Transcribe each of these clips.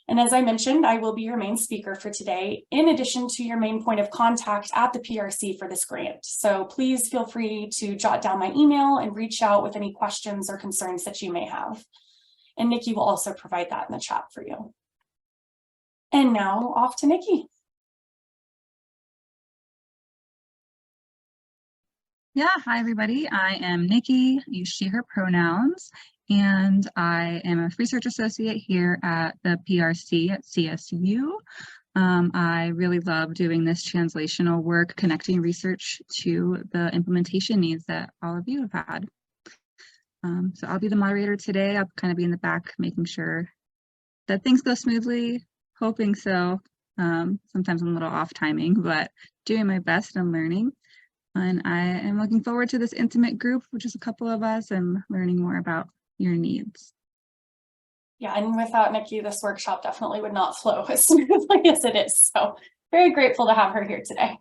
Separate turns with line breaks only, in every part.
And as I mentioned, I will be your main speaker for today, in addition to your main point of contact at the PRC for this grant. So please feel free to jot down my email and reach out with any questions or concerns that you may have. And Nikki will also provide that in the chat for you. And now off to Nikki.
Yeah, hi everybody. I am Nikki, use she, her pronouns, and I am a research associate here at the PRC at CSU. I really love doing this translational work, connecting research to the implementation needs that all of you have had. So I'll be the moderator today. I'll kind of be in the back, making sure that things go smoothly, hoping so. Sometimes I'm a little off timing, but doing my best and learning. And I am looking forward to this intimate group, which is a couple of us, and learning more about your needs.
Yeah, and without Nikki, this workshop definitely would not flow as smoothly as it is. So very grateful to have her here today.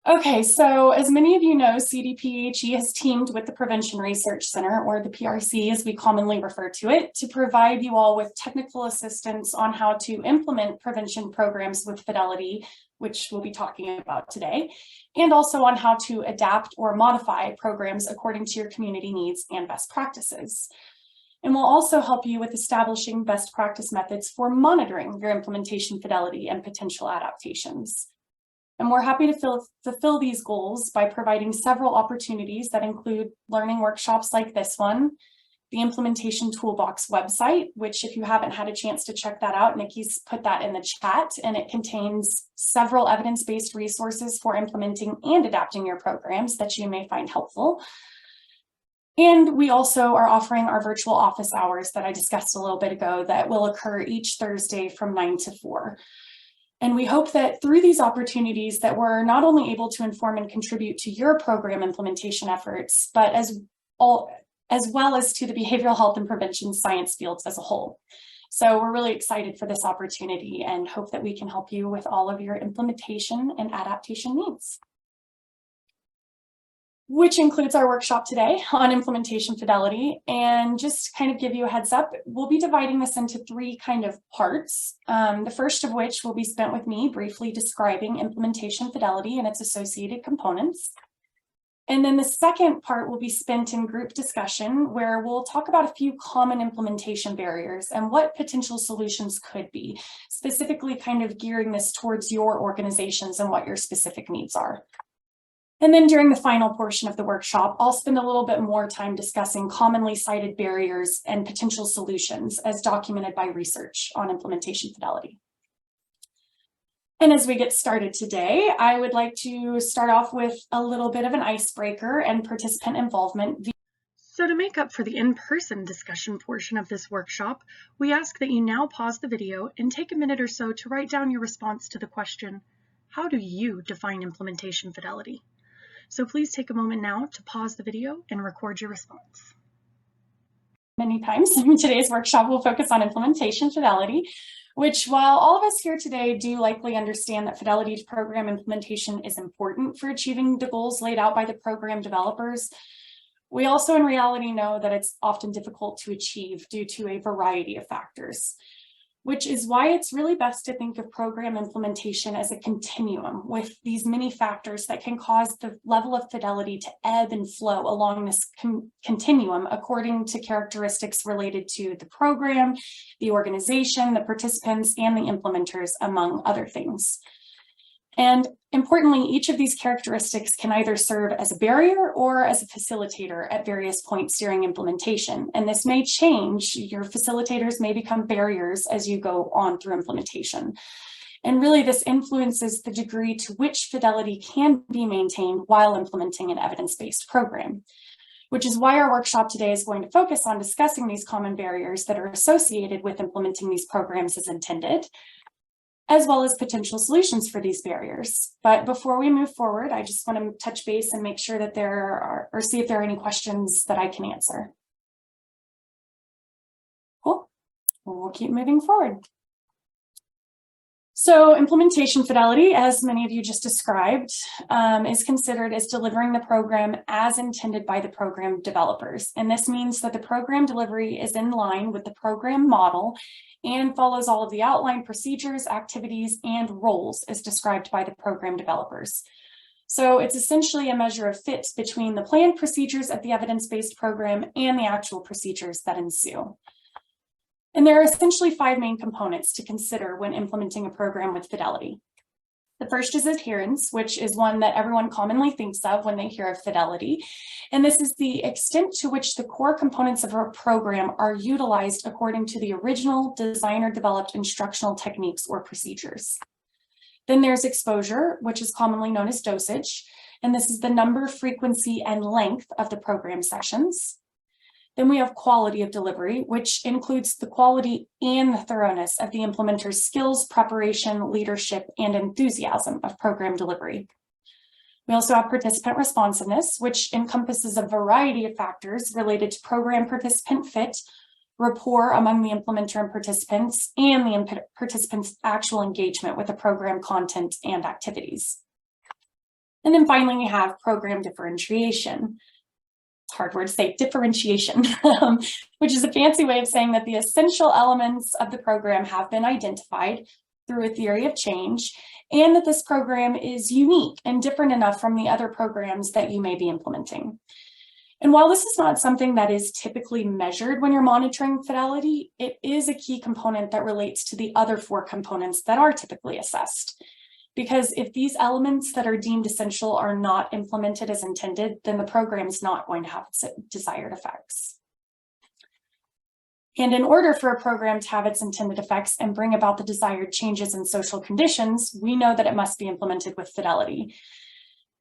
Okay, so as many of you know, CDPHE has teamed with the Prevention Research Center, or the PRC as we commonly refer to it, to provide you all with technical assistance on how to implement prevention programs with fidelity, which we'll be talking about today, and also on how to adapt or modify programs according to your community needs and best practices. And we'll also help you with establishing best practice methods for monitoring your implementation fidelity and potential adaptations. And we're happy to fulfill these goals by providing several opportunities that include learning workshops like this one, the Implementation Toolbox website, which if you haven't had a chance to check that out, Nikki's put that in the chat, and it contains several evidence-based resources for implementing and adapting your programs that you may find helpful. And we also are offering our virtual office hours that I discussed a little bit ago that will occur each Thursday from 9 to 4. And we hope that through these opportunities that we're not only able to inform and contribute to your program implementation efforts, but as well as to the behavioral health and prevention science fields as a whole. So we're really excited for this opportunity and hope that we can help you with all of your implementation and adaptation needs, which includes our workshop today on implementation fidelity. And just to kind of give you a heads up, we'll be dividing this into three kind of parts. The first of which will be spent with me briefly describing implementation fidelity and its associated components. And then the second part will be spent in group discussion, where we'll talk about a few common implementation barriers and what potential solutions could be, specifically kind of gearing this towards your organizations and what your specific needs are. And then during the final portion of the workshop, I'll spend a little bit more time discussing commonly cited barriers and potential solutions as documented by research on implementation fidelity. And as we get started today, I would like to start off with a little bit of an icebreaker and participant involvement. So to make up for the in-person discussion portion of this workshop, we ask that you now pause the video and take a minute or so to write down your response to the question, how do you define implementation fidelity? So please take a moment now to pause the video and record your response. Many times, today's workshop will focus on implementation fidelity, which while all of us here today do likely understand that fidelity to program implementation is important for achieving the goals laid out by the program developers, we also in reality know that it's often difficult to achieve due to a variety of factors, which is why it's really best to think of program implementation as a continuum with these many factors that can cause the level of fidelity to ebb and flow along this continuum according to characteristics related to the program, the organization, the participants, and the implementers, among other things. And importantly, each of these characteristics can either serve as a barrier or as a facilitator at various points during implementation. And this may change. Your facilitators may become barriers as you go on through implementation. And really, this influences the degree to which fidelity can be maintained while implementing an evidence-based program, which is why our workshop today is going to focus on discussing these common barriers that are associated with implementing these programs as intended, as well as potential solutions for these barriers. But before we move forward, I just want to touch base and make sure that there are, or see if there are any questions that I can answer. Cool. We'll keep moving forward. So implementation fidelity, as many of you just described, is considered as delivering the program as intended by the program developers. And this means that the program delivery is in line with the program model and follows all of the outlined procedures, activities, and roles as described by the program developers. So it's essentially a measure of fit between the planned procedures of the evidence-based program and the actual procedures that ensue. And there are essentially 5 main components to consider when implementing a program with fidelity. The first is adherence, which is one that everyone commonly thinks of when they hear of fidelity. And this is the extent to which the core components of a program are utilized according to the original designer-developed instructional techniques or procedures. Then there's exposure, which is commonly known as dosage. And this is the number, frequency, and length of the program sessions. Then we have quality of delivery, which includes the quality and the thoroughness of the implementer's skills, preparation, leadership, and enthusiasm of program delivery. We also have participant responsiveness, which encompasses a variety of factors related to program participant fit, rapport among the implementer and participants, and the participants' actual engagement with the program content and activities. And then finally, we have program differentiation. Hard word to say, differentiation, which is a fancy way of saying that the essential elements of the program have been identified through a theory of change, and that this program is unique and different enough from the other programs that you may be implementing. And while this is not something that is typically measured when you're monitoring fidelity, it is a key component that relates to the other 4 components that are typically assessed. Because if these elements that are deemed essential are not implemented as intended, then the program is not going to have its desired effects. And in order for a program to have its intended effects and bring about the desired changes in social conditions, we know that it must be implemented with fidelity.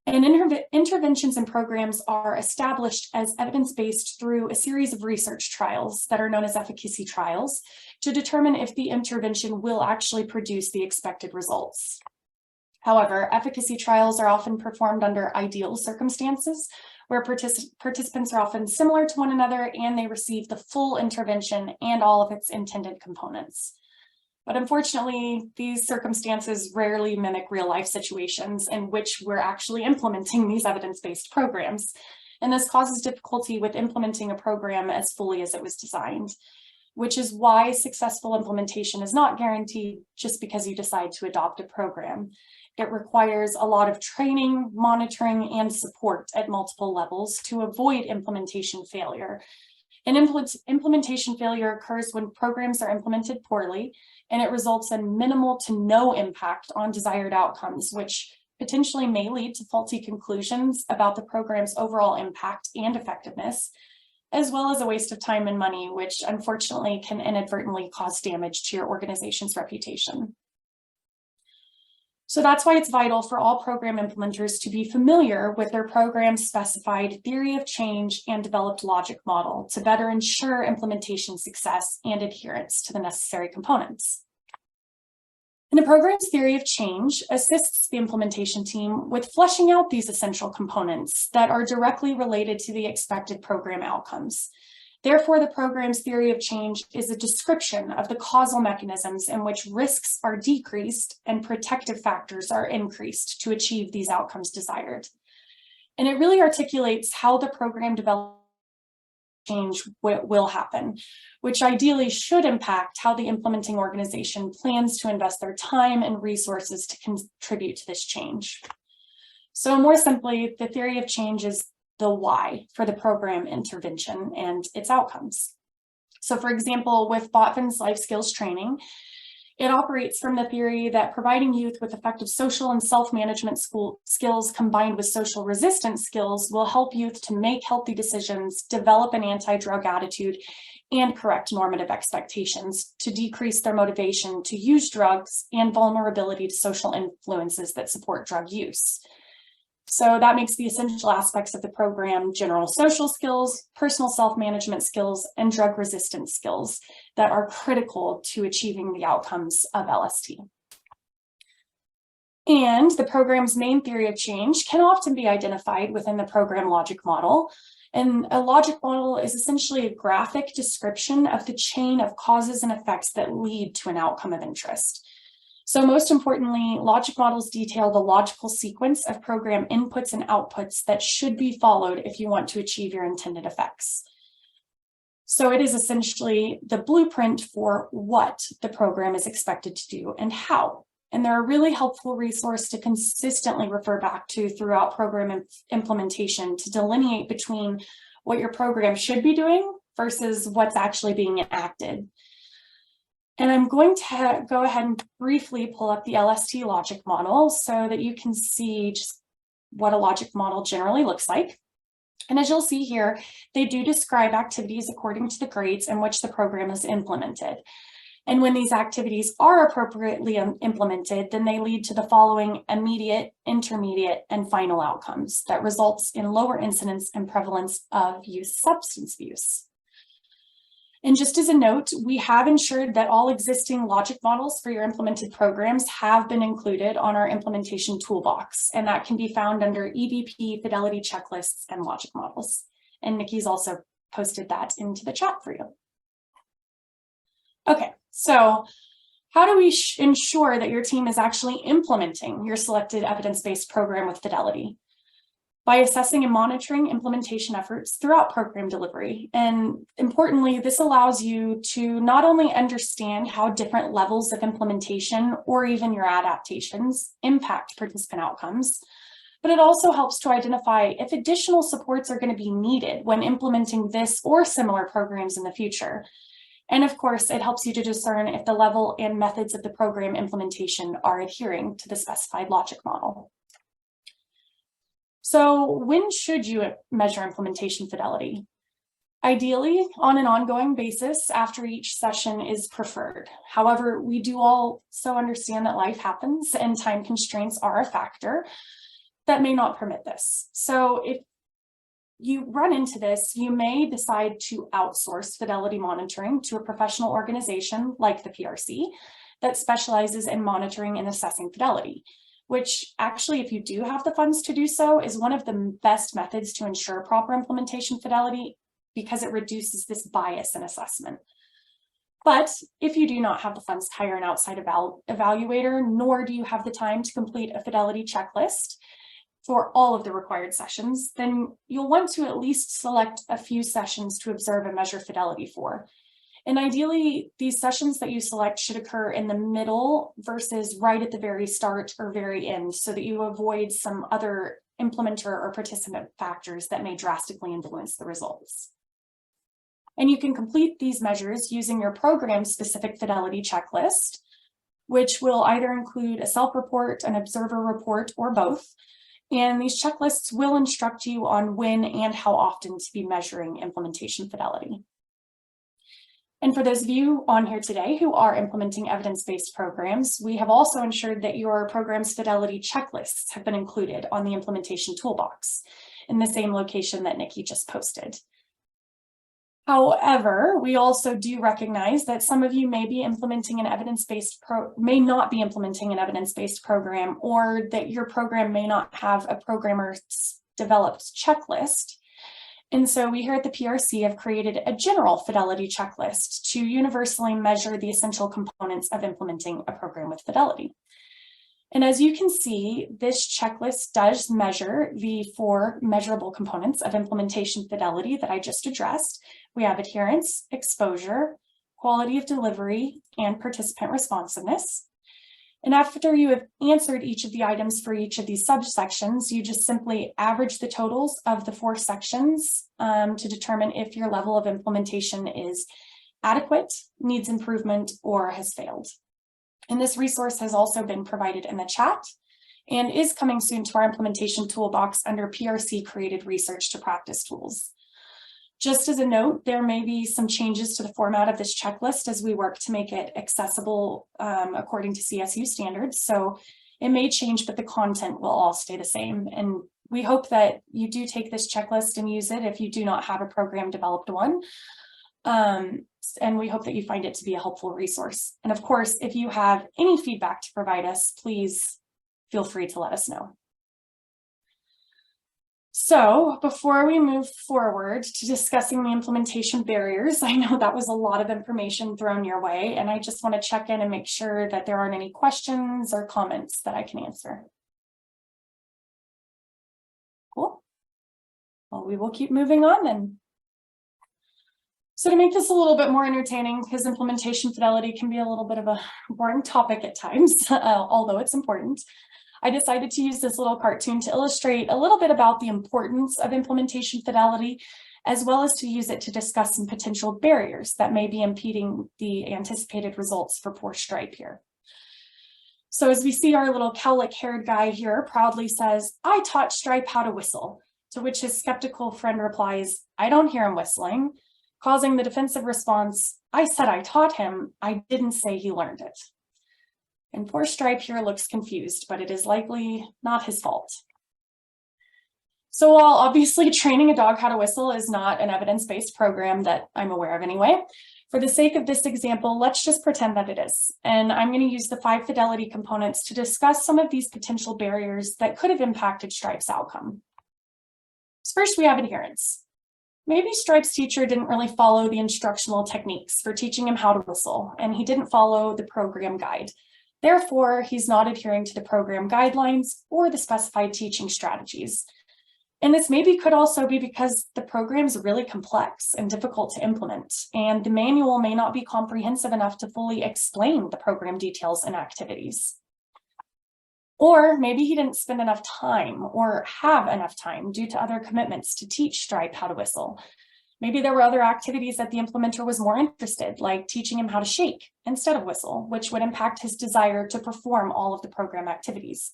And interventions and programs are established as evidence-based through a series of research trials that are known as efficacy trials to determine if the intervention will actually produce the expected results. However, efficacy trials are often performed under ideal circumstances where participants are often similar to one another and they receive the full intervention and all of its intended components. But unfortunately, these circumstances rarely mimic real-life situations in which we're actually implementing these evidence-based programs. And this causes difficulty with implementing a program as fully as it was designed, which is why successful implementation is not guaranteed just because you decide to adopt a program. It requires a lot of training, monitoring, and support at multiple levels to avoid implementation failure. And implementation failure occurs when programs are implemented poorly, and it results in minimal to no impact on desired outcomes, which potentially may lead to faulty conclusions about the program's overall impact and effectiveness, as well as a waste of time and money, which unfortunately can inadvertently cause damage to your organization's reputation. So that's why it's vital for all program implementers to be familiar with their program's specified theory of change and developed logic model to better ensure implementation success and adherence to the necessary components. And a program's theory of change assists the implementation team with fleshing out these essential components that are directly related to the expected program outcomes. Therefore, the program's theory of change is a description of the causal mechanisms in which risks are decreased and protective factors are increased to achieve these outcomes desired. And it really articulates how the program development change will happen, which ideally should impact how the implementing organization plans to invest their time and resources to contribute to this change. So more simply, the theory of change is the why for the program intervention and its outcomes. So for example, with Botvin's life skills training, it operates from the theory that providing youth with effective social and self-management skills combined with social resistance skills will help youth to make healthy decisions, develop an anti-drug attitude, and correct normative expectations to decrease their motivation to use drugs and vulnerability to social influences that support drug use. So that makes the essential aspects of the program general social skills, personal self-management skills, and drug resistance skills that are critical to achieving the outcomes of LST. And the program's main theory of change can often be identified within the program logic model. And a logic model is essentially a graphic description of the chain of causes and effects that lead to an outcome of interest. So most importantly, logic models detail the logical sequence of program inputs and outputs that should be followed if you want to achieve your intended effects. So it is essentially the blueprint for what the program is expected to do and how. And they're a really helpful resource to consistently refer back to throughout program implementation to delineate between what your program should be doing versus what's actually being enacted. And I'm going to go ahead and briefly pull up the LST logic model so that you can see just what a logic model generally looks like. And as you'll see here, they do describe activities according to the grades in which the program is implemented. And when these activities are appropriately implemented, then they lead to the following immediate, intermediate, and final outcomes that results in lower incidence and prevalence of youth substance abuse. And just as a note, we have ensured that all existing logic models for your implemented programs have been included on our implementation toolbox, and that can be found under EBP, fidelity checklists, and logic models. And Nikki's also posted that into the chat for you. Okay, so how do we ensure that your team is actually implementing your selected evidence-based program with fidelity? By assessing and monitoring implementation efforts throughout program delivery. And importantly, this allows you to not only understand how different levels of implementation or even your adaptations impact participant outcomes, but it also helps to identify if additional supports are going to be needed when implementing this or similar programs in the future. And of course, it helps you to discern if the level and methods of the program implementation are adhering to the specified logic model. So when should you measure implementation fidelity? Ideally, on an ongoing basis after each session is preferred. However, we do also understand that life happens and time constraints are a factor that may not permit this. So if you run into this, you may decide to outsource fidelity monitoring to a professional organization like the PRC that specializes in monitoring and assessing fidelity, which actually, if you do have the funds to do so, is one of the best methods to ensure proper implementation fidelity because it reduces this bias in assessment. But if you do not have the funds to hire an outside evaluator, nor do you have the time to complete a fidelity checklist for all of the required sessions, then you'll want to at least select a few sessions to observe and measure fidelity for. And ideally, these sessions that you select should occur in the middle versus right at the very start or very end so that you avoid some other implementer or participant factors that may drastically influence the results. And you can complete these measures using your program-specific fidelity checklist, which will either include a self-report, an observer report, or both. And these checklists will instruct you on when and how often to be measuring implementation fidelity. And for those of you on here today who are implementing evidence-based programs, we have also ensured that your program's fidelity checklists have been included on the implementation toolbox in the same location that Nikki just posted. However, we also do recognize that some of you may be implementing an may not be implementing an evidence-based program, or that your program may not have a programmer's developed checklist. And so we here at the PRC have created a general fidelity checklist to universally measure the essential components of implementing a program with fidelity. And as you can see, this checklist does measure the 4 measurable components of implementation fidelity that I just addressed. We have adherence, exposure, quality of delivery, and participant responsiveness. And after you have answered each of the items for each of these subsections, you just simply average the totals of the 4 sections to determine if your level of implementation is adequate, needs improvement, or has failed. And this resource has also been provided in the chat and is coming soon to our implementation toolbox under PRC created research to practice tools. Just as a note, there may be some changes to the format of this checklist as we work to make it accessible according to CSU standards. So it may change, but the content will all stay the same. And we hope that you do take this checklist and use it if you do not have a program developed one. And we hope that you find it to be a helpful resource. And of course, if you have any feedback to provide us, please feel free to let us know. So before we move forward to discussing the implementation barriers, I know that was a lot of information thrown your way, and I just want to check in and make sure that there aren't any questions or comments that I can answer. Cool. Well, we will keep moving on then. So to make this a little bit more entertaining, because implementation fidelity can be a little bit of a boring topic at times, although it's important, I decided to use this little cartoon to illustrate a little bit about the importance of implementation fidelity, as well as to use it to discuss some potential barriers that may be impeding the anticipated results for poor Stripe here. So as we see, our little cowlick-haired guy here proudly says, "I taught Stripe how to whistle," to which his skeptical friend replies, "I don't hear him whistling," causing the defensive response, "I said I taught him, I didn't say he learned it." And poor Stripe here looks confused, but it is likely not his fault. So while obviously training a dog how to whistle is not an evidence-based program that I'm aware of anyway, for the sake of this example, let's just pretend that it is. And I'm going to use the 5 fidelity components to discuss some of these potential barriers that could have impacted Stripe's outcome. So first, we have adherence. Maybe Stripe's teacher didn't really follow the instructional techniques for teaching him how to whistle, and he didn't follow the program guide. Therefore, he's not adhering to the program guidelines or the specified teaching strategies. And this maybe could also be because the program is really complex and difficult to implement, and the manual may not be comprehensive enough to fully explain the program details and activities. Or maybe he didn't spend enough time or have enough time due to other commitments to teach Stripe how to whistle. Maybe there were other activities that the implementer was more interested, like teaching him how to shake instead of whistle, which would impact his desire to perform all of the program activities.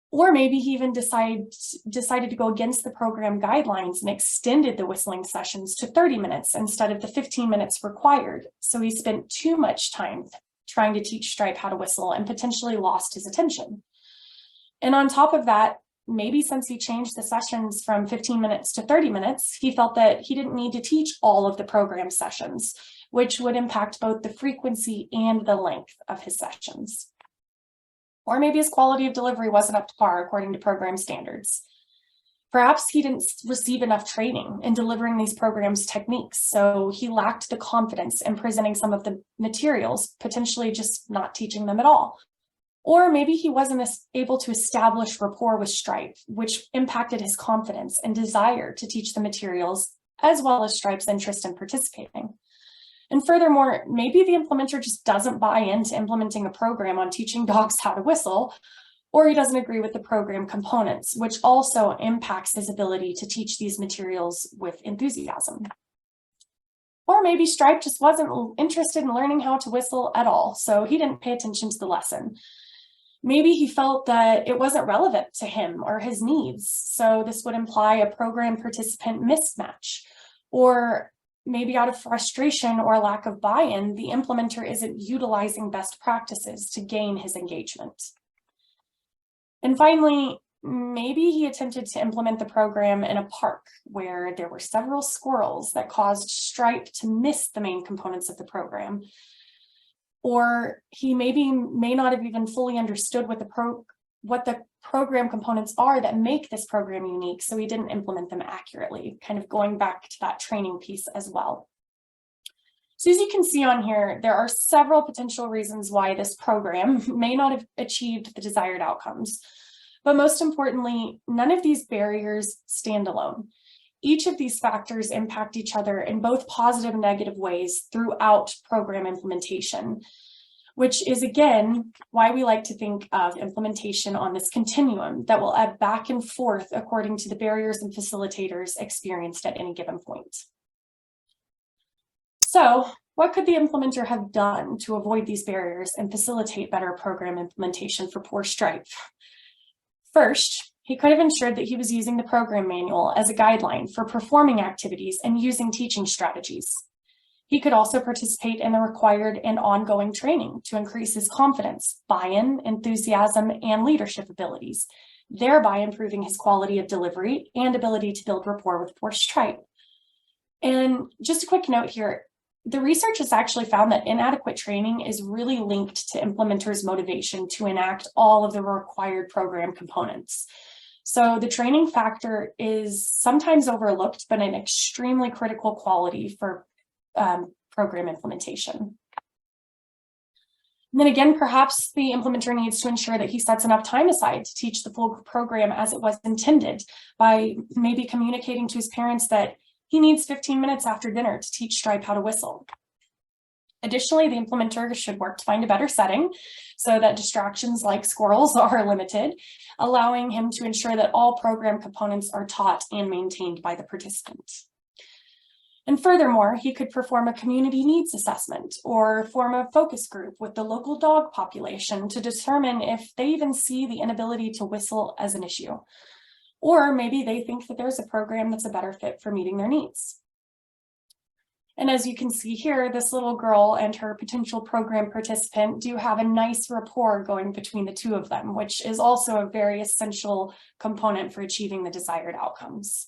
Or maybe he even decided to go against the program guidelines and extended the whistling sessions to 30 minutes instead of the 15 minutes required. So he spent too much time trying to teach Stripe how to whistle and potentially lost his attention. And on top of that, maybe since he changed the sessions from 15 minutes to 30 minutes, he felt that he didn't need to teach all of the program sessions, which would impact both the frequency and the length of his sessions. Or maybe his quality of delivery wasn't up to par according to program standards. Perhaps he didn't receive enough training in delivering these programs' techniques, so he lacked the confidence in presenting some of the materials, potentially just not teaching them at all. Or maybe he wasn't able to establish rapport with Stripe, which impacted his confidence and desire to teach the materials, as well as Stripe's interest in participating. And furthermore, maybe the implementer just doesn't buy into implementing a program on teaching dogs how to whistle, or he doesn't agree with the program components, which also impacts his ability to teach these materials with enthusiasm. Or maybe Stripe just wasn't interested in learning how to whistle at all, so he didn't pay attention to the lesson. Maybe he felt that it wasn't relevant to him or his needs, so this would imply a program participant mismatch. Or maybe out of frustration or lack of buy-in, the implementer isn't utilizing best practices to gain his engagement. And finally, maybe he attempted to implement the program in a park where there were several squirrels that caused Stripe to miss the main components of the program. Or he may not have even fully understood what the program components are that make this program unique, so he didn't implement them accurately, kind of going back to that training piece as well. So as you can see on here, there are several potential reasons why this program may not have achieved the desired outcomes. But most importantly, none of these barriers stand alone. Each of these factors impact each other in both positive and negative ways throughout program implementation, which is, again, why we like to think of implementation on this continuum that will ebb back and forth according to the barriers and facilitators experienced at any given point. So, what could the implementer have done to avoid these barriers and facilitate better program implementation for poor Stripe? First, he could have ensured that he was using the program manual as a guideline for performing activities and using teaching strategies. He could also participate in the required and ongoing training to increase his confidence, buy-in, enthusiasm, and leadership abilities, thereby improving his quality of delivery and ability to build rapport with poor Stripe. And just a quick note here, the research has actually found that inadequate training is really linked to implementers' motivation to enact all of the required program components. So the training factor is sometimes overlooked, but an extremely critical quality for program implementation. And then again, perhaps the implementer needs to ensure that he sets enough time aside to teach the full program as it was intended, by maybe communicating to his parents that he needs 15 minutes after dinner to teach Stripe how to whistle. Additionally, the implementer should work to find a better setting so that distractions like squirrels are limited, allowing him to ensure that all program components are taught and maintained by the participant. And furthermore, he could perform a community needs assessment or form a focus group with the local dog population to determine if they even see the inability to whistle as an issue. Or maybe they think that there's a program that's a better fit for meeting their needs. And as you can see here, this little girl and her potential program participant do have a nice rapport going between the two of them, which is also a very essential component for achieving the desired outcomes.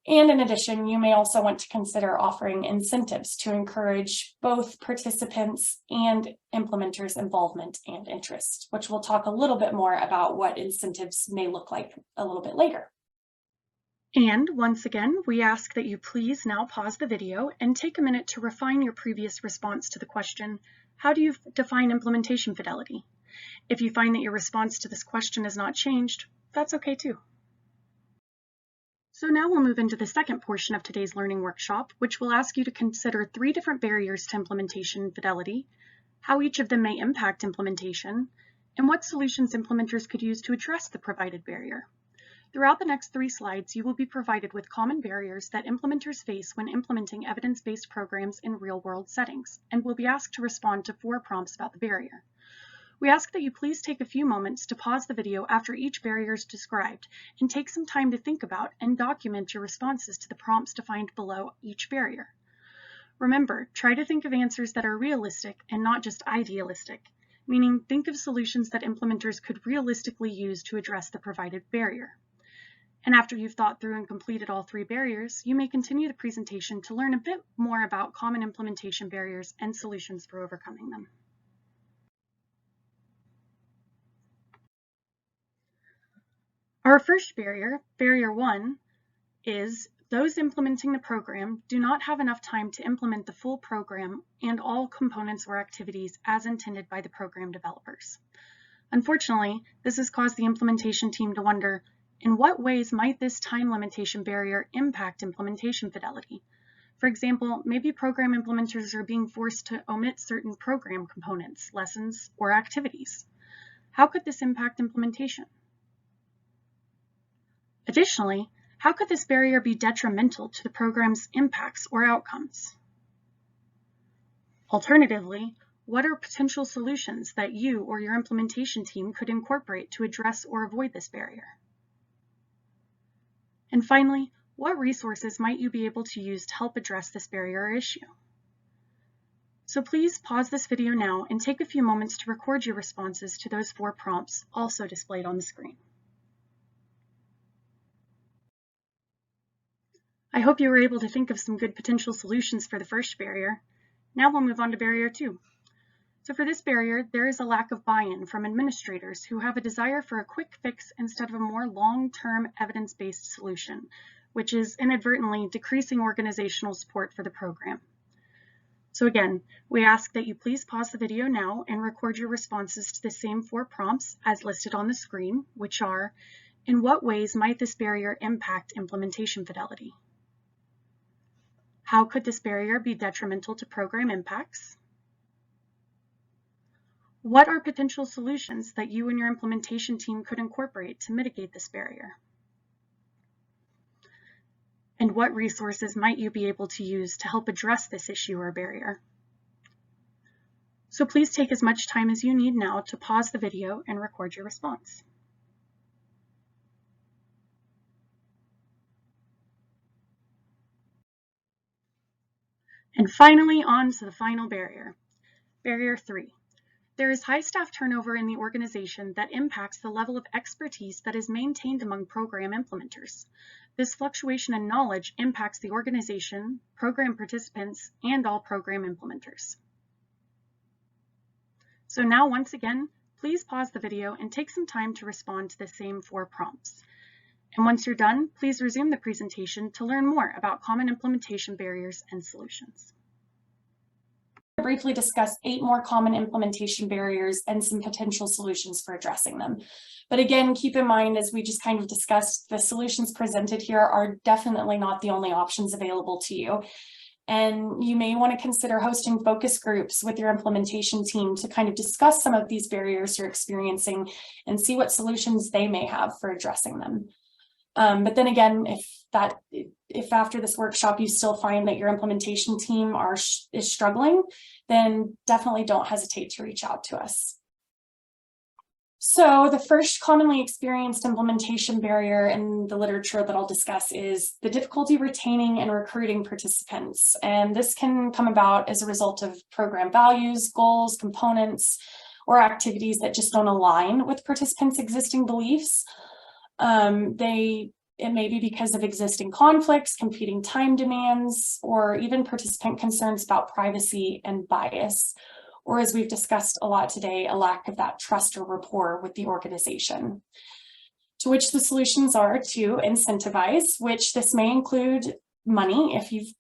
And in addition, you may also want to consider offering incentives to encourage both participants and implementers' involvement and interest, which we'll talk a little bit more about what incentives may look like a little bit later. And once again, we ask that you please now pause the video and take a minute to refine your previous response to the question, how do you define implementation fidelity? If you find that your response to this question has not changed, that's okay too. So now we'll move into the second portion of today's learning workshop, which will ask you to consider 3 different barriers to implementation fidelity, how each of them may impact implementation, and what solutions implementers could use to address the provided barrier. Throughout the next 3 slides, you will be provided with common barriers that implementers face when implementing evidence-based programs in real-world settings, and will be asked to respond to 4 prompts about the barrier. We ask that you please take a few moments to pause the video after each barrier is described and take some time to think about and document your responses to the prompts defined below each barrier. Remember, try to think of answers that are realistic and not just idealistic, meaning think of solutions that implementers could realistically use to address the provided barrier. And after you've thought through and completed all 3 barriers, you may continue the presentation to learn a bit more about common implementation barriers and solutions for overcoming them. Our first barrier, barrier 1, is those implementing the program do not have enough time to implement the full program and all components or activities as intended by the program developers. Unfortunately, this has caused the implementation team to wonder, in what ways might this time limitation barrier impact implementation fidelity? For example, maybe program implementers are being forced to omit certain program components, lessons, or activities. How could this impact implementation? Additionally, how could this barrier be detrimental to the program's impacts or outcomes? Alternatively, what are potential solutions that you or your implementation team could incorporate to address or avoid this barrier? And finally, what resources might you be able to use to help address this barrier or issue? So please pause this video now and take a few moments to record your responses to those 4 prompts also displayed on the screen. I hope you were able to think of some good potential solutions for the first barrier. Now we'll move on to barrier 2. So for this barrier, there is a lack of buy-in from administrators who have a desire for a quick fix instead of a more long-term evidence-based solution, which is inadvertently decreasing organizational support for the program. So again, we ask that you please pause the video now and record your responses to the same 4 prompts as listed on the screen, which are, in what ways might this barrier impact implementation fidelity? How could this barrier be detrimental to program impacts? What are potential solutions that you and your implementation team could incorporate to mitigate this barrier? And what resources might you be able to use to help address this issue or barrier? So please take as much time as you need now to pause the video and record your response. And finally, on to the final barrier. Barrier 3. There is high staff turnover in the organization that impacts the level of expertise that is maintained among program implementers. This fluctuation in knowledge impacts the organization, program participants, and all program implementers. So now, once again, please pause the video and take some time to respond to the same 4 prompts. And once you're done, please resume the presentation to learn more about common implementation barriers and solutions. I'll briefly discuss 8 more common implementation barriers and some potential solutions for addressing them. But again, keep in mind, as we just kind of discussed, the solutions presented here are definitely not the only options available to you. And you may want to consider hosting focus groups with your implementation team to kind of discuss some of these barriers you're experiencing and see what solutions they may have for addressing them. But then again, if after this workshop you still find that your implementation team is struggling, then definitely don't hesitate to reach out to us. So the first commonly experienced implementation barrier in the literature that I'll discuss is the difficulty retaining and recruiting participants. And this can come about as a result of program values, goals, components, or activities that just don't align with participants' existing beliefs. It may be because of existing conflicts, competing time demands, or even participant concerns about privacy and bias. Or as we've discussed a lot today, a lack of that trust or rapport with the organization. To which the solutions are to incentivize, which this may include money if you've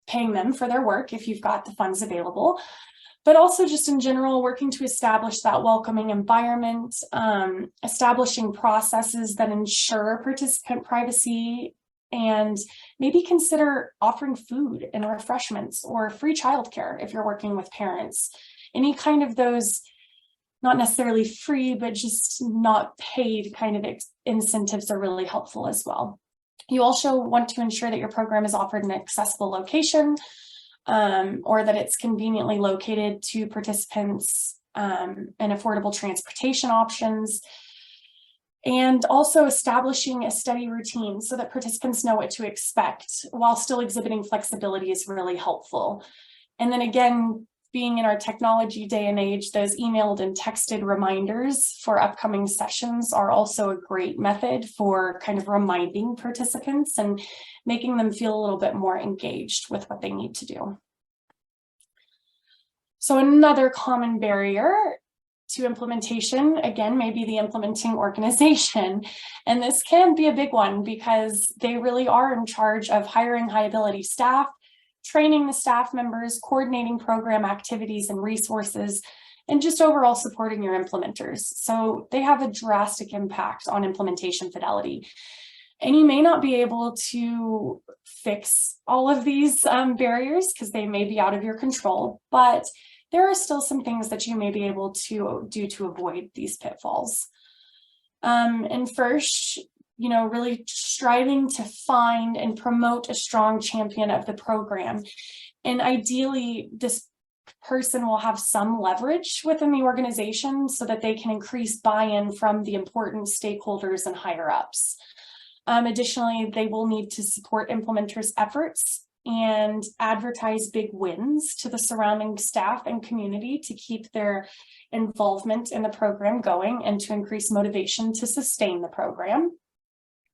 paying them for their work if you've got the funds available, but also just in general working to establish that welcoming environment, establishing processes that ensure participant privacy, and maybe consider offering food and refreshments or free childcare if you're working with parents. Any kind of those, not necessarily free, but just not paid kind of incentives are really helpful as well. You also want to ensure that your program is offered in an accessible location, or that it's conveniently located to participants, and affordable transportation options. And also establishing a steady routine so that participants know what to expect while still exhibiting flexibility is really helpful. And then again, being in our technology day and age, those emailed and texted reminders for upcoming sessions are also a great method for kind of reminding participants and making them feel a little bit more engaged with what they need to do. So another common barrier to implementation, again, maybe the implementing organization. And this can be a big one because they really are in charge of hiring high ability staff, training the staff members, coordinating program activities and resources, and just overall supporting your implementers. So they have a drastic impact on implementation fidelity. And you may not be able to fix all of these barriers because they may be out of your control, but there are still some things that you may be able to do to avoid these pitfalls. And first, really striving to find and promote a strong champion of the program. And ideally, this person will have some leverage within the organization so that they can increase buy-in from the important stakeholders and higher ups. Additionally, they will need to support implementers' efforts and advertise big wins to the surrounding staff and community to keep their involvement in the program going and to increase motivation to sustain the program.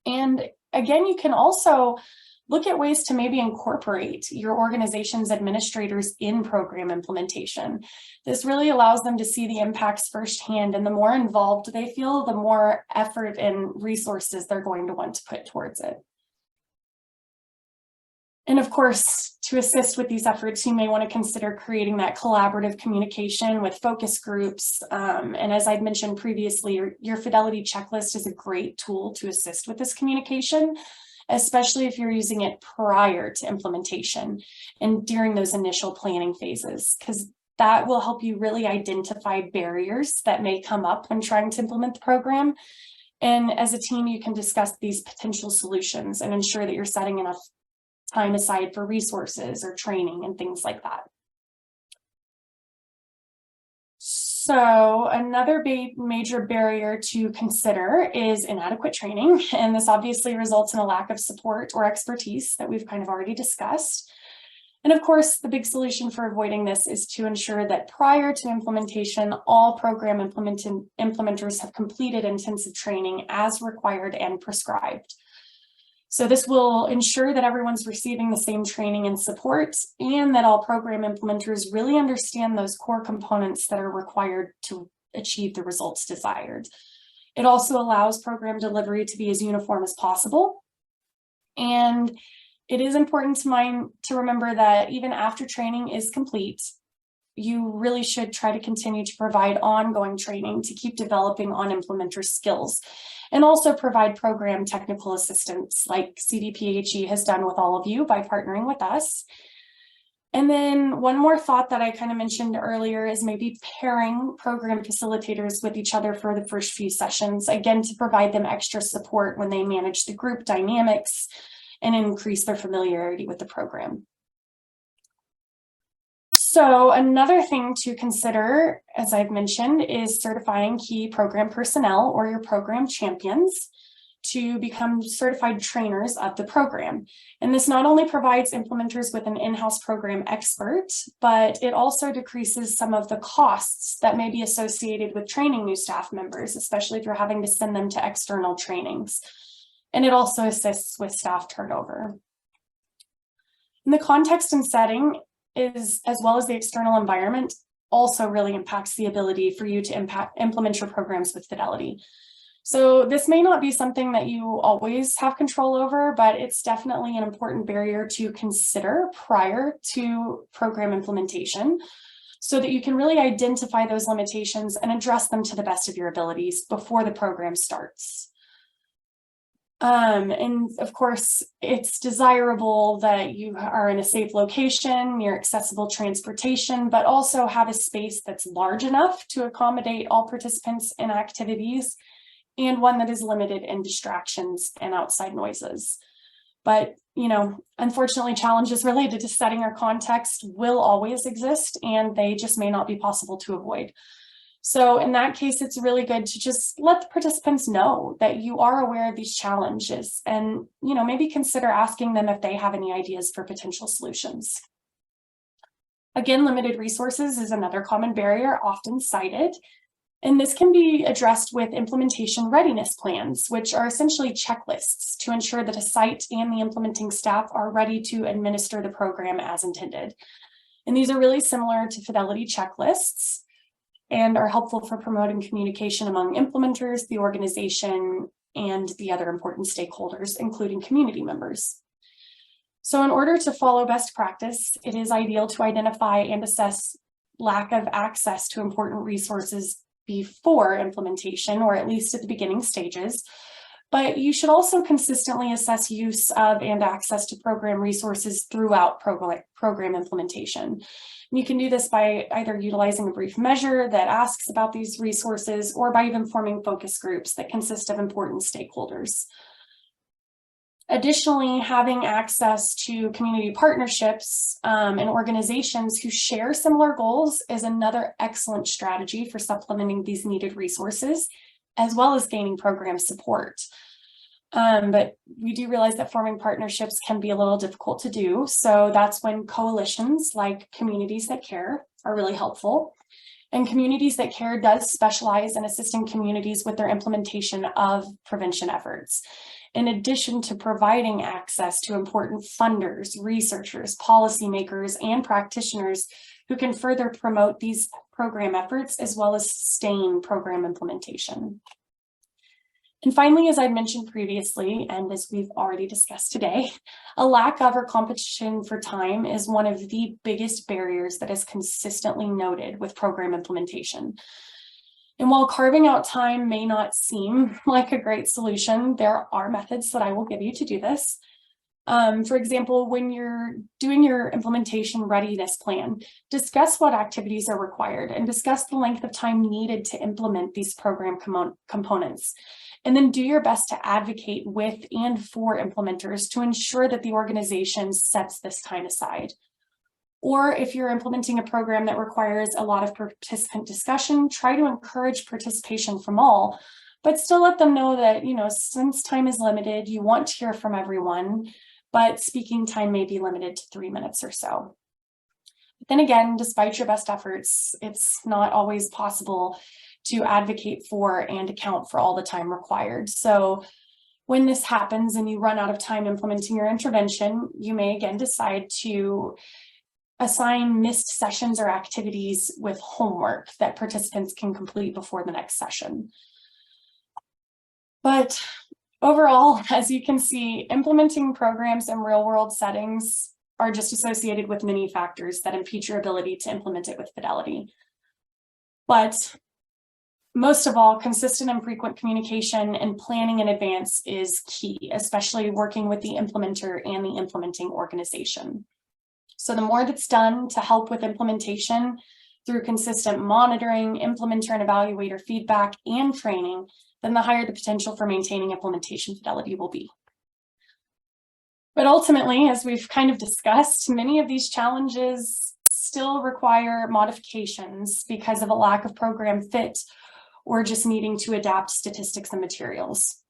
And again, you can also look at ways to maybe incorporate your organization's administrators in program implementation. This really allows them to see the impacts firsthand, and the more involved they feel, the more effort and resources they're going to want to put towards it. And of course, to assist with these efforts, you may want to consider creating that collaborative communication with focus groups. And as I'd mentioned previously, your fidelity checklist is a great tool to assist with this communication, especially if you're using it prior to implementation and during those initial planning phases, because that will help you really identify barriers that may come up when trying to implement the program. And as a team, you can discuss these potential solutions and ensure that you're setting enough time aside for resources or training and things like that. So another major barrier to consider is inadequate training. And this obviously results in a lack of support or expertise that we've kind of already discussed. And of course, the big solution for avoiding this is to ensure that prior to implementation, all program implementers have completed intensive training as required and prescribed. So this will ensure that everyone's receiving the same training and support, and that all program implementers really understand those core components that are required to achieve the results desired. It also allows program delivery to be as uniform as possible. And it is important to remember that even after training is complete, you really should try to continue to provide ongoing training to keep developing on implementer skills, and also provide program technical assistance like CDPHE has done with all of you by partnering with us. And then one more thought that I kind of mentioned earlier is maybe pairing program facilitators with each other for the first few sessions, again, to provide them extra support when they manage the group dynamics and increase their familiarity with the program. So another thing to consider, as I've mentioned, is certifying key program personnel or your program champions to become certified trainers of the program. And this not only provides implementers with an in-house program expert, but it also decreases some of the costs that may be associated with training new staff members, especially if you're having to send them to external trainings. And it also assists with staff turnover. And the context and setting is, as well as the external environment, also really impacts the ability for you to implement your programs with fidelity. So this may not be something that you always have control over, but it's definitely an important barrier to consider prior to program implementation, so that you can really identify those limitations and address them to the best of your abilities before the program starts. And of course, it's desirable that you are in a safe location, near accessible transportation, but also have a space that's large enough to accommodate all participants in activities, and one that is limited in distractions and outside noises. But, you know, unfortunately, challenges related to setting or context will always exist, and they just may not be possible to avoid. So in that case, it's really good to just let the participants know that you are aware of these challenges, and, you know, maybe consider asking them if they have any ideas for potential solutions. Again, limited resources is another common barrier often cited, and this can be addressed with implementation readiness plans, which are essentially checklists to ensure that a site and the implementing staff are ready to administer the program as intended. And these are really similar to fidelity checklists, and are helpful for promoting communication among implementers, the organization, and the other important stakeholders, including community members. So in order to follow best practice, it is ideal to identify and assess lack of access to important resources before implementation, or at least at the beginning stages. But you should also consistently assess use of and access to program resources throughout program implementation. You can do this by either utilizing a brief measure that asks about these resources, or by even forming focus groups that consist of important stakeholders. Additionally, having access to community partnerships and organizations who share similar goals is another excellent strategy for supplementing these needed resources, as well as gaining program support. But we do realize that forming partnerships can be a little difficult to do. So that's when coalitions like Communities That Care are really helpful. And Communities That Care does specialize in assisting communities with their implementation of prevention efforts, in addition to providing access to important funders, researchers, policymakers, and practitioners who can further promote these program efforts, as well as sustain program implementation. And finally, as I mentioned previously, and as we've already discussed today, a lack of or competition for time is one of the biggest barriers that is consistently noted with program implementation. And while carving out time may not seem like a great solution, there are methods that I will give you to do this. For example, when you're doing your implementation readiness plan, discuss what activities are required and discuss the length of time needed to implement these program components. And then do your best to advocate with and for implementers to ensure that the organization sets this time aside. Or if you're implementing a program that requires a lot of participant discussion, try to encourage participation from all, but still let them know that, you know, since time is limited, you want to hear from everyone, but speaking time may be limited to 3 minutes or so. But then again, despite your best efforts, it's not always possible to advocate for and account for all the time required. So when this happens and you run out of time implementing your intervention, you may again decide to assign missed sessions or activities with homework that participants can complete before the next session. But overall, as you can see, implementing programs in real-world settings are just associated with many factors that impede your ability to implement it with fidelity. But most of all, consistent and frequent communication and planning in advance is key, especially working with the implementer and the implementing organization. So the more that's done to help with implementation through consistent monitoring, implementer and evaluator feedback, and training, then the higher the potential for maintaining implementation fidelity will be. But ultimately, as we've kind of discussed, many of these challenges still require modifications because of a lack of program fit or just needing to adapt statistics and materials.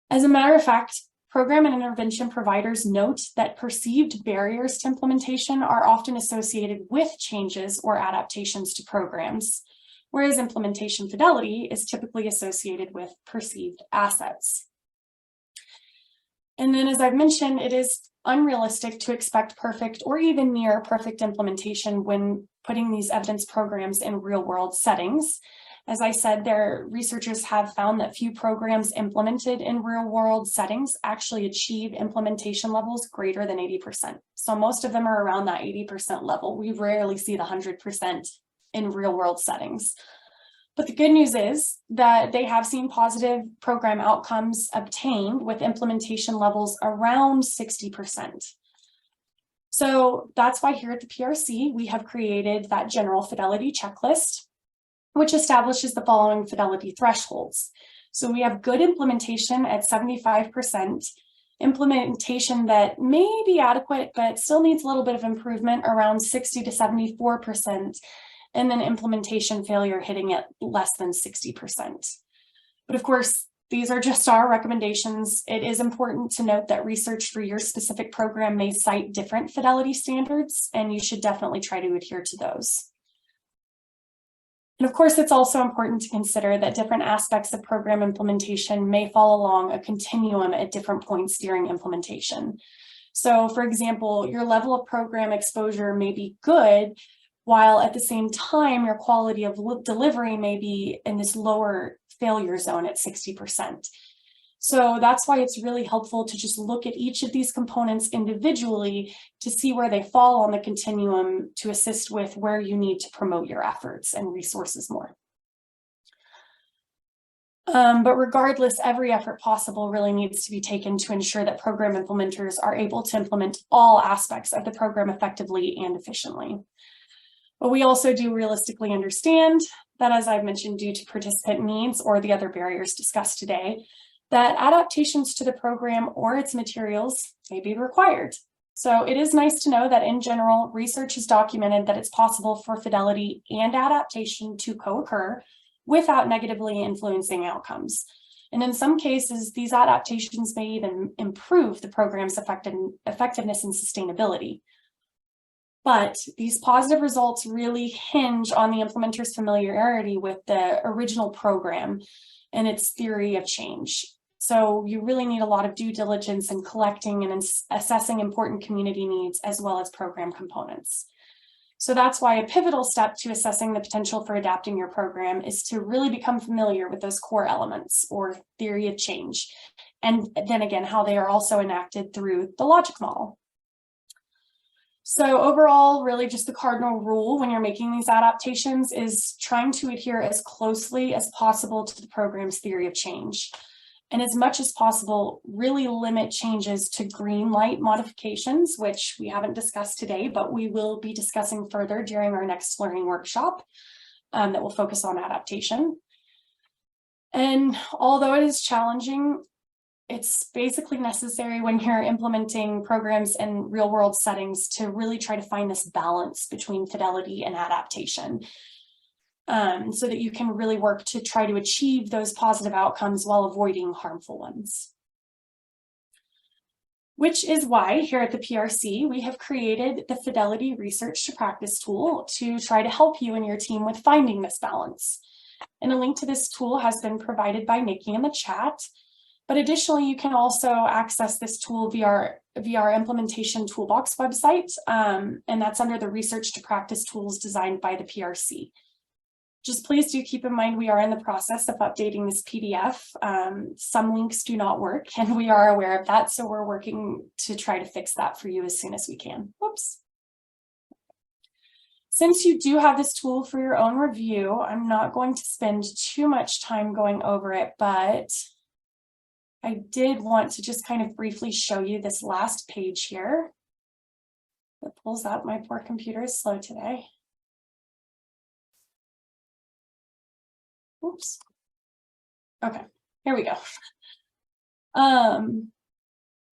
As a matter of fact, program and intervention providers note that perceived barriers to implementation are often associated with changes or adaptations to programs, whereas implementation fidelity is typically associated with perceived assets. And then, as I've mentioned, it is unrealistic to expect perfect or even near perfect implementation when putting these evidence programs in real-world settings. As I said, researchers have found that few programs implemented in real-world settings actually achieve implementation levels greater than 80%. So most of them are around that 80% level. We rarely see the 100% in real-world settings. But the good news is that they have seen positive program outcomes obtained with implementation levels around 60%. So that's why here at the PRC, we have created that general fidelity checklist, which establishes the following fidelity thresholds. So we have good implementation at 75%, implementation that may be adequate, but still needs a little bit of improvement around 60 to 74%, and then implementation failure hitting at less than 60%. But of course, these are just our recommendations. It is important to note that research for your specific program may cite different fidelity standards, and you should definitely try to adhere to those. And of course, it's also important to consider that different aspects of program implementation may fall along a continuum at different points during implementation. So for example, your level of program exposure may be good, while at the same time, your quality of delivery may be in this lower failure zone at 60%. So that's why it's really helpful to just look at each of these components individually to see where they fall on the continuum to assist with where you need to promote your efforts and resources more. But regardless, every effort possible really needs to be taken to ensure that program implementers are able to implement all aspects of the program effectively and efficiently. But we also do realistically understand that, as I've mentioned, due to participant needs or the other barriers discussed today, that adaptations to the program or its materials may be required. So it is nice to know that in general, research has documented that it's possible for fidelity and adaptation to co-occur without negatively influencing outcomes. And in some cases, these adaptations may even improve the program's effectiveness and sustainability. But these positive results really hinge on the implementer's familiarity with the original program and its theory of change. So you really need a lot of due diligence in collecting and assessing important community needs as well as program components. So that's why a pivotal step to assessing the potential for adapting your program is to really become familiar with those core elements or theory of change. And then again, how they are also enacted through the logic model. So overall, really just the cardinal rule when you're making these adaptations is trying to adhere as closely as possible to the program's theory of change. And as much as possible, really limit changes to green light modifications, which we haven't discussed today, but we will be discussing further during our next learning workshop that will focus on adaptation. And although it is challenging, it's basically necessary when you're implementing programs in real world settings to really try to find this balance between fidelity and adaptation. So that you can really work to try to achieve those positive outcomes while avoiding harmful ones. Which is why here at the PRC, we have created the Fidelity Research to Practice tool to try to help you and your team with finding this balance. And a link to this tool has been provided by Nikki in the chat. But additionally, you can also access this tool via our implementation Toolbox website, and that's under the Research to Practice tools designed by the PRC. Just please do keep in mind we are in the process of updating this PDF. Some links do not work, and we are aware of that, so we're working to try to fix that for you as soon as we can. Whoops. Since you do have this tool for your own review, I'm not going to spend too much time going over it, but I did want to just kind of briefly show you this last page here. That pulls up. My poor computer is slow today. Oops. Okay, here we go.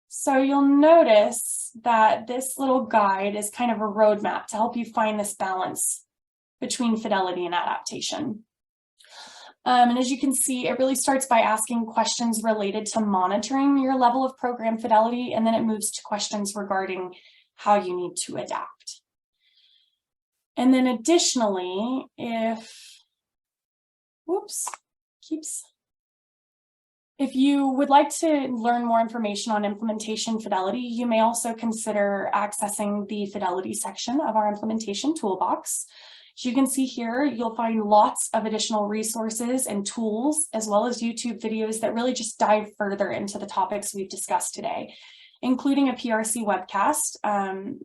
So you'll notice that this little guide is kind of a roadmap to help you find this balance between fidelity and adaptation. And as you can see, it really starts by asking questions related to monitoring your level of program fidelity, and then it moves to questions regarding how you need to adapt. And then additionally, if you would like to learn more information on implementation fidelity, you may also consider accessing the fidelity section of our implementation toolbox. As you can see here, you'll find lots of additional resources and tools, as well as YouTube videos that really just dive further into the topics we've discussed today, including a PRC webcast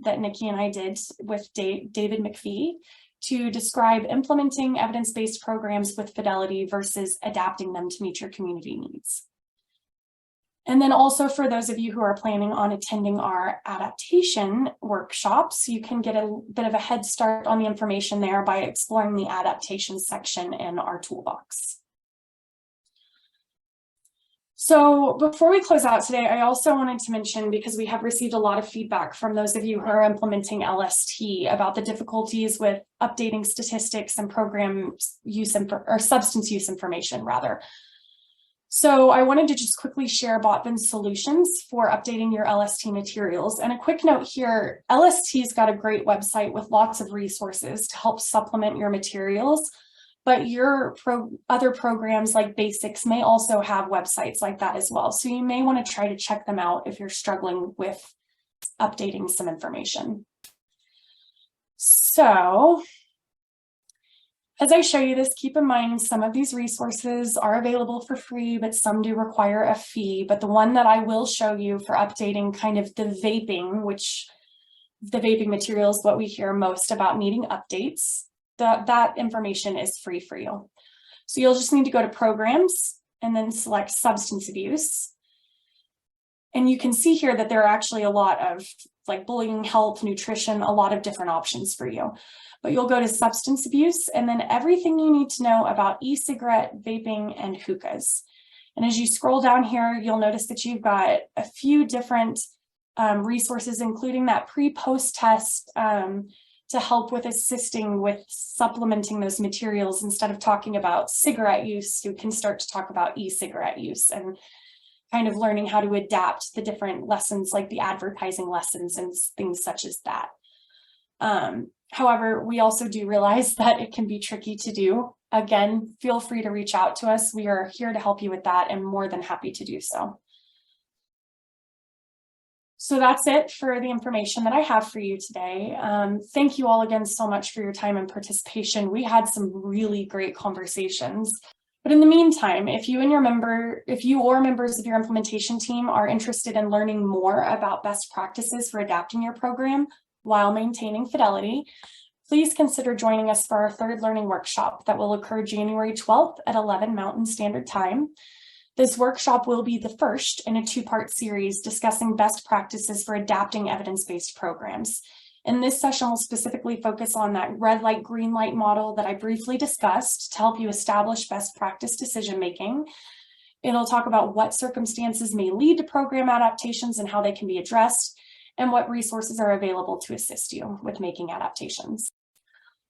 that Nikki and I did with David McPhee to describe implementing evidence-based programs with fidelity versus adapting them to meet your community needs. And then also for those of you who are planning on attending our adaptation workshops, you can get a bit of a head start on the information there by exploring the adaptation section in our toolbox. So before we close out today, I also wanted to mention, because we have received a lot of feedback from those of you who are implementing LST about the difficulties with updating statistics and program use or substance use information rather. So I wanted to just quickly share Botvin's solutions for updating your LST materials. And a quick note here, LST's got a great website with lots of resources to help supplement your materials, but your other programs like Basics may also have websites like that as well. So you may want to try to check them out if you're struggling with updating some information. So as I show you this, keep in mind some of these resources are available for free, but some do require a fee. But the one that I will show you for updating kind of the vaping, which the vaping material is what we hear most about needing updates, that information is free for you. So you'll just need to go to Programs and then select Substance Abuse. And you can see here that there are actually a lot of like bullying, health, nutrition, a lot of different options for you. But you'll go to Substance Abuse and then everything you need to know about e-cigarette, vaping, and hookahs. And as you scroll down here, you'll notice that you've got a few different resources, including that pre-post test to help with assisting with supplementing those materials. Instead of talking about cigarette use, you can start to talk about e-cigarette use and kind of learning how to adapt the different lessons like the advertising lessons and things such as that. However, we also do realize that it can be tricky to do. Again, feel free to reach out to us. We are here to help you with that and more than happy to do so. So that's it for the information that I have for you today. Thank you all again so much for your time and participation. We had some really great conversations. But in the meantime, if you or members of your implementation team are interested in learning more about best practices for adapting your program while maintaining fidelity, please consider joining us for our third learning workshop that will occur January 12th at 11 Mountain Standard Time. This workshop will be the first in a two-part series discussing best practices for adapting evidence-based programs. And this session will specifically focus on that red light, green light model that I briefly discussed to help you establish best practice decision-making. It'll talk about what circumstances may lead to program adaptations and how they can be addressed, and what resources are available to assist you with making adaptations.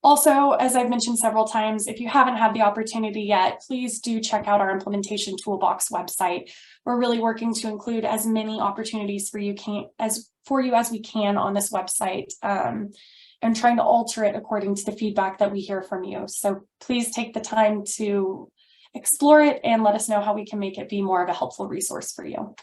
Also, as I've mentioned several times, if you haven't had the opportunity yet, please do check out our implementation toolbox website. We're really working to include as many opportunities for you as we can on this website, and trying to alter it according to the feedback that we hear from you. So please take the time to explore it and let us know how we can make it be more of a helpful resource for you.